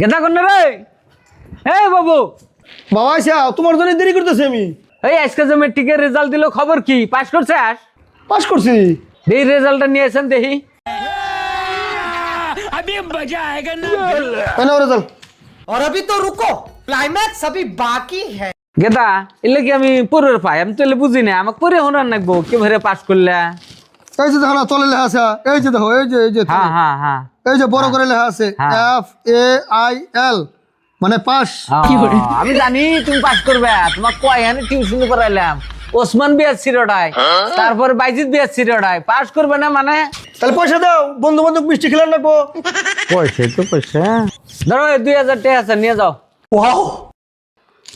গেদা কোন রে? এই বাবু, বাবা আইসা তোমার জন্য দেরি করতেছি আমি। এই আজকে যে মেট্রিকের রেজাল্ট দিল, খবর কি? পাস করছিস? পাস করছি। এই রেজাল্টটা নিয়ে আসেন দেখি। কেন রেজাল্ট? और अभी तो रुको, क्लाइमैक्स अभी बाकी है। গেদা এলে কি আমি পড়ের পাই? আমি তো এলে বুঝি না, আমাকে পড়ে হনার নাকবো কে ভরে পাস করলে। এই যে দেখো না তলে লেখা আছে, এই যে দেখো, এই যে হ্যাঁ হ্যাঁ হ্যাঁ এই যে বড় করে লেখা আছে হ্যাঁ। FAIL মানে পাস। আমি জানি তুমি পাস করবে। তোমার কয়খানে টিউশন করাইলাম, ওসমান বিয়ার সিরোডায়, তারপরে বাইজিৎ বিয়ার সিরোডায়, পাস করবে না মানে? তাহলে পয়সা দাও, বন্ধু বান্ধব মিষ্টি খেলার লাগবো। পয়সা তো পয়সা, ধরো 2000 টাকা আছে, নিয়ে যাও। ওয়াও,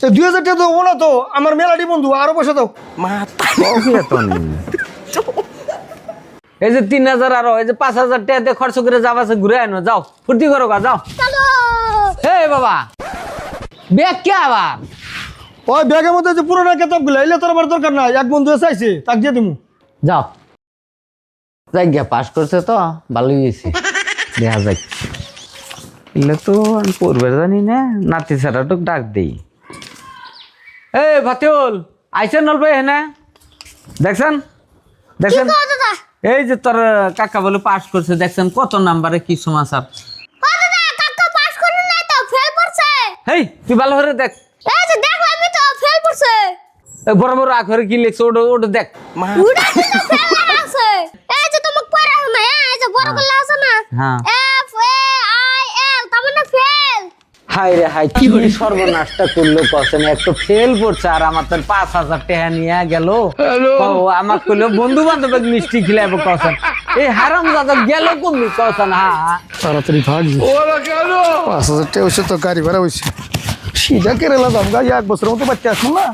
এই 2000 টাকা দেবো না তো, আমার মেলাটি বন্ধু, আরো পয়সা দাও। এই যে 3000, আরো এই যে 5000 টাকা দিয়ে খরচ করে যাবা, ঘুরে আনো, যাও ফুর্তি করো গা, যাও। হে বাবা, ব্যাগ কে আবার? ওই ব্যাগের মধ্যে যে পুরোনো কেতাবগুলো, এলে তোর আবার দরকার নাই, এক বন্ধু এসে আইছে, তাকে দিয়ে দিমু। যাও, যাই গিয়া, পাস করছে তো ভালোই হয়েছে, দেখা যাক। এলে তো আমি পড়বে জানি না, নাতি ছাড়া তো ডাক দেই। এই ভাতিউল আইসেন নল ভাই, হ্যাঁ দেখছেন দেখছেন, এই যে তোর কাকা বলে পাস করছে, দেখছেন কত নাম্বারে, কি সমাচার। হেই তুই ভালো করে দেখ, এই বড় বড় আখরে কি লিখছে ওটা ওটা দেখ। হ্যাঁ হাই রে হাই, কি সর্বনাশটা করলো কছেন, একটু ফেল পড়ছে আর আমার তোর 5000 টাকা নিয়ে গেল। আমার কইলো বন্ধু বান্ধব মিষ্টি খিলাইব কছেন, এই হারাম দাদা গেল কমনি কছেন। হ্যাঁ তাড়াতাড়ি ভাগ। 5000 টাকা হয়েছে তো, গাড়ি ভাড়া হয়েছে, সিধা কেরালা দাম, গাড়ি 1 বছরের মতো বাচ্চা আসুন না।